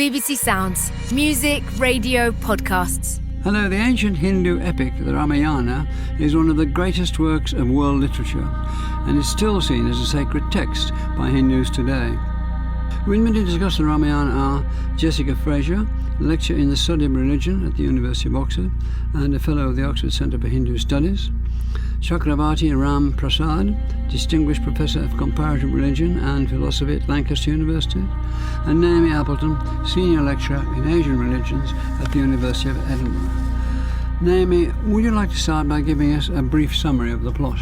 BBC Sounds. Music, radio, podcasts. Hello, the ancient Hindu epic, the Ramayana, is one of the greatest works of world literature and is still seen as a sacred text by Hindus today. With me to discuss the Ramayana are Jessica Fraser, lecturer in the study of religion at the University of Oxford and a fellow of the Oxford Centre for Hindu Studies, Chakravarti Ram Prasad, Distinguished Professor of Comparative Religion and Philosophy at Lancaster University, and Naomi Appleton, Senior Lecturer in Asian Religions at the University of Edinburgh. Naomi, would you like to start by giving us a brief summary of the plot?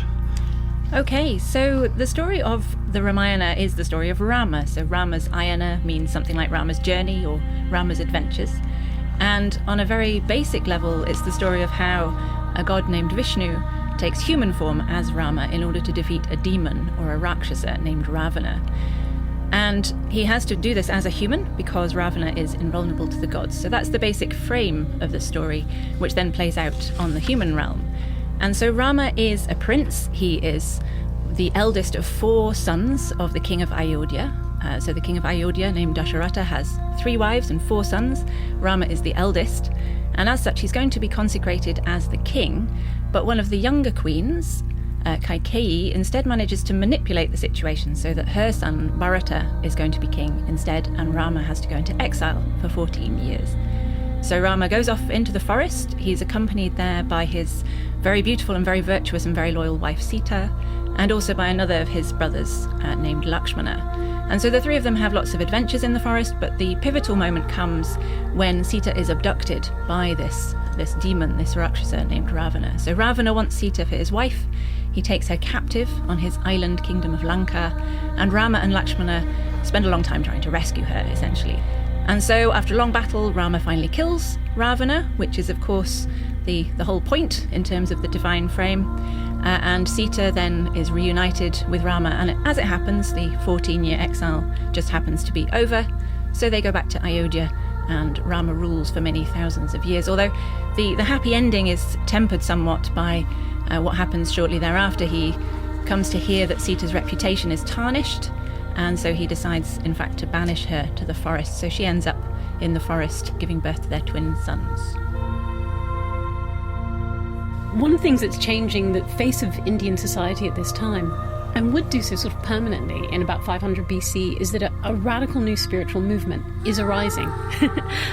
Okay, so the story of the Ramayana is the story of Rama. So Rama's Ayana means something like Rama's journey or Rama's adventures. And on a very basic level, it's the story of how a god named Vishnu takes human form as Rama in order to defeat a demon or a Rakshasa named Ravana. And he has to do this as a human because Ravana is invulnerable to the gods. So that's the basic frame of the story, which then plays out on the human realm. And so Rama is a prince. He is the eldest of 4 sons of the king of Ayodhya. So the king of Ayodhya, named Dasharatha, has 3 wives and 4 sons. Rama is the eldest. And as such, he's going to be consecrated as the king. But one of the younger queens, Kaikeyi, instead manages to manipulate the situation so that her son, Bharata, is going to be king instead, and Rama has to go into exile for 14 years. So Rama goes off into the forest. He's accompanied there by his very beautiful and very virtuous and very loyal wife Sita, and also by another of his brothers named Lakshmana. And so the 3 of them have lots of adventures in the forest, but the pivotal moment comes when Sita is abducted by this demon, this Rakshasa named Ravana. So Ravana wants Sita for his wife. He takes her captive on his island kingdom of Lanka, and Rama and Lakshmana spend a long time trying to rescue her, essentially. And so after a long battle, Rama finally kills Ravana, which is of course the whole point in terms of the divine frame. And Sita then is reunited with Rama, and as it happens, the 14-year exile just happens to be over. So they go back to Ayodhya, and Rama rules for many thousands of years. Although the happy ending is tempered somewhat by what happens shortly thereafter. He comes to hear that Sita's reputation is tarnished, and so he decides, in fact, to banish her to the forest. So she ends up in the forest, giving birth to their twin sons. One of the things that's changing the face of Indian society at this time, and would do so sort of permanently in about 500 BC, is that a radical new spiritual movement is arising.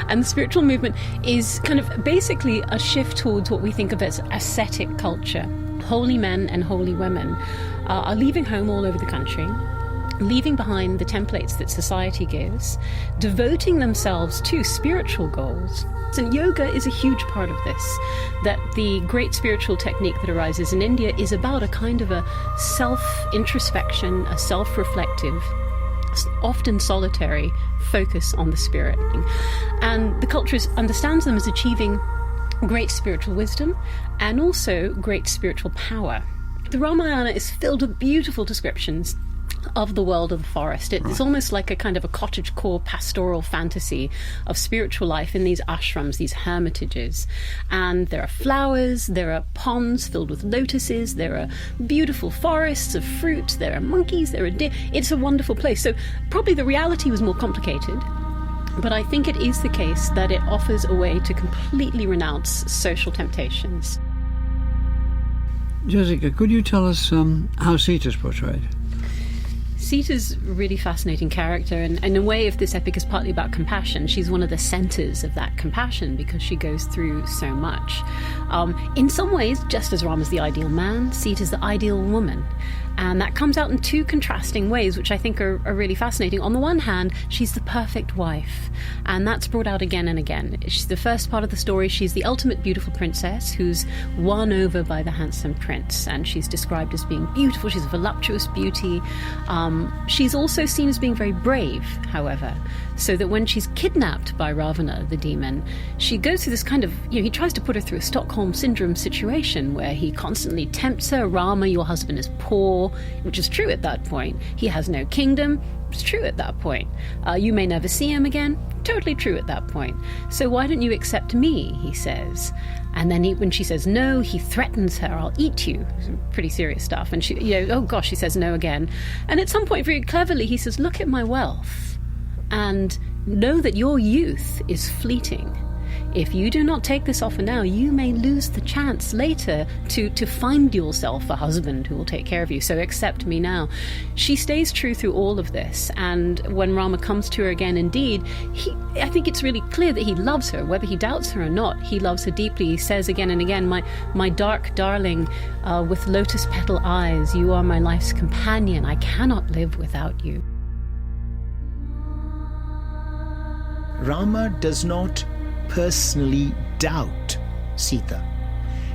And the spiritual movement is kind of basically a shift towards what we think of as ascetic culture. Holy men and holy women are leaving home all over the country, leaving behind the templates that society gives, devoting themselves to spiritual goals. And yoga is a huge part of this, that the great spiritual technique that arises in India is about a kind of a self-introspection, a self-reflective, often solitary focus on the spirit. And the culture understands them as achieving great spiritual wisdom and also great spiritual power. The Ramayana is filled with beautiful descriptions of the world of the forest. It's almost like a kind of a cottagecore pastoral fantasy of spiritual life in these ashrams, these hermitages. And there are flowers, there are ponds filled with lotuses, there are beautiful forests of fruit, there are monkeys, there are deer. It's a wonderful place. So probably the reality was more complicated, but I think it is the case that it offers a way to completely renounce social temptations. Jessica, could you tell us how Sita's portrayed? Sita's a really fascinating character, and in a way, if this epic is partly about compassion, she's one of the centres of that compassion because she goes through so much. In some ways, just as Rama's the ideal man, Sita's the ideal woman. And that comes out in 2 contrasting ways, which I think are really fascinating. On the one hand, she's the perfect wife, and that's brought out again and again. She's the first part of the story. She's the ultimate beautiful princess who's won over by the handsome prince, and she's described as being beautiful. She's a voluptuous beauty. She's also seen as being very brave, however, so that when she's kidnapped by Ravana, the demon, she goes through this kind of, he tries to put her through a Stockholm syndrome situation where he constantly tempts her. Rama, your husband is poor, which is true at that point. He has no kingdom. It's true at that point. You may never see him again. Totally true at that point. So why don't you accept me, he says. And then when she says no, he threatens her, I'll eat you. Pretty serious stuff. And she, oh gosh, she says no again. And at some point, very cleverly, he says, look at my wealth. And know that your youth is fleeting. If you do not take this offer now, you may lose the chance later to find yourself a husband who will take care of you. So accept me now. She stays true through all of this. And when Rama comes to her again, indeed, I think it's really clear that he loves her. Whether he doubts her or not, he loves her deeply. He says again and again, my dark darling, with lotus petal eyes, you are my life's companion. I cannot live without you. Rama does not personally doubt Sita.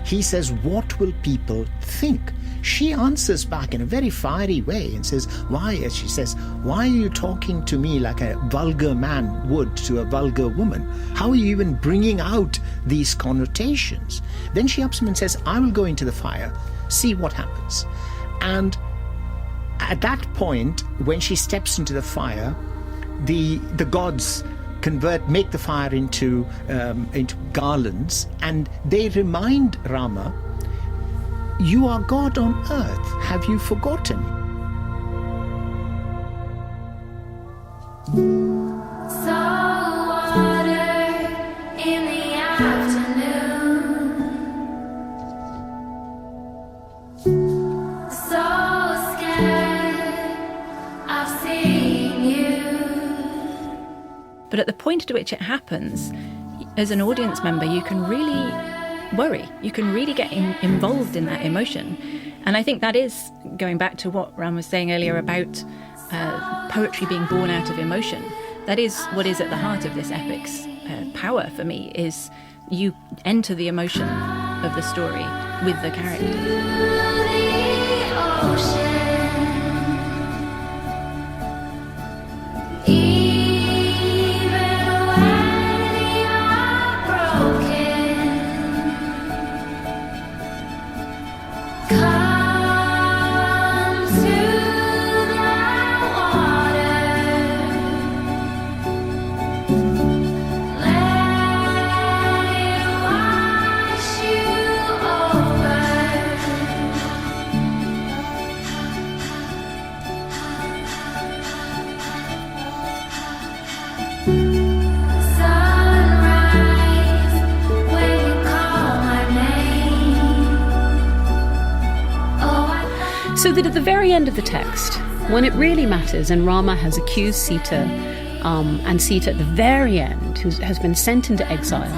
He says, what will people think? She answers back in a very fiery way and says, as she says, why are you talking to me like a vulgar man would to a vulgar woman? How are you even bringing out these connotations? Then she ups him and says, I will go into the fire, see what happens. And at that point, when she steps into the fire, the gods make the fire into garlands, and they remind Rama, you are God on earth, have you forgotten? But at the point at which it happens, as an audience member, you can really worry. You can really get involved in that emotion. And I think that is, going back to what Ram was saying earlier about poetry being born out of emotion, that is what is at the heart of this epic's power for me, is you enter the emotion of the story with the character. So that at the very end of the text, when it really matters and Rama has accused Sita, and Sita at the very end, who has been sent into exile,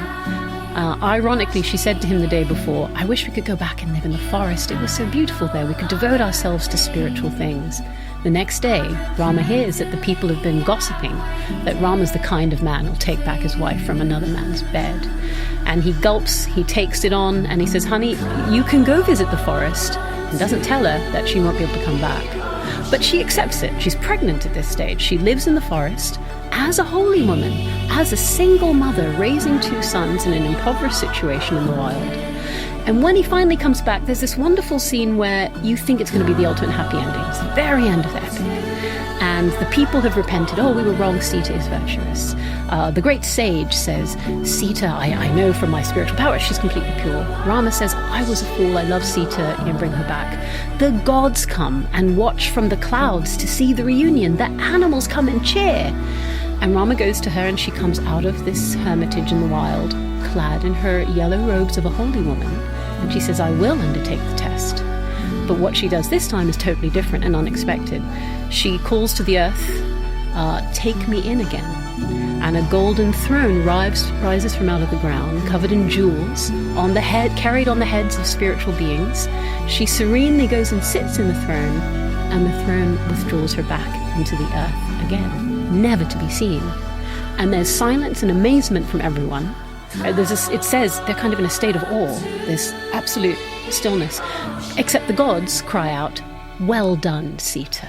ironically she said to him the day before, I wish we could go back and live in the forest. It was so beautiful there. We could devote ourselves to spiritual things. The next day, Rama hears that the people have been gossiping that Rama's the kind of man who'll take back his wife from another man's bed. And he gulps, he takes it on, and he says, honey, you can go visit the forest, and doesn't tell her that she won't be able to come back. But she accepts it. She's pregnant at this stage. She lives in the forest as a holy woman, as a single mother raising 2 sons in an impoverished situation in the wild. And when he finally comes back, there's this wonderful scene where you think it's going to be the ultimate happy ending. It's the very end of the epic. And the people have repented. Oh, we were wrong. Sita is virtuous. The great sage says, Sita, I know from my spiritual power, she's completely pure. Rama says, I was a fool. I love Sita. Bring her back. The gods come and watch from the clouds to see the reunion. The animals come and cheer. And Rama goes to her, and she comes out of this hermitage in the wild, clad in her yellow robes of a holy woman. And she says, I will undertake the test. But what she does this time is totally different and unexpected. She calls to the earth, take me in again. And a golden throne rises from out of the ground, covered in jewels, carried on the heads of spiritual beings. She serenely goes and sits in the throne, and the throne withdraws her back into the earth again, never to be seen. And there's silence and amazement from everyone. It says they're kind of in a state of awe. There's absolute stillness, except the gods cry out, well done, Sita.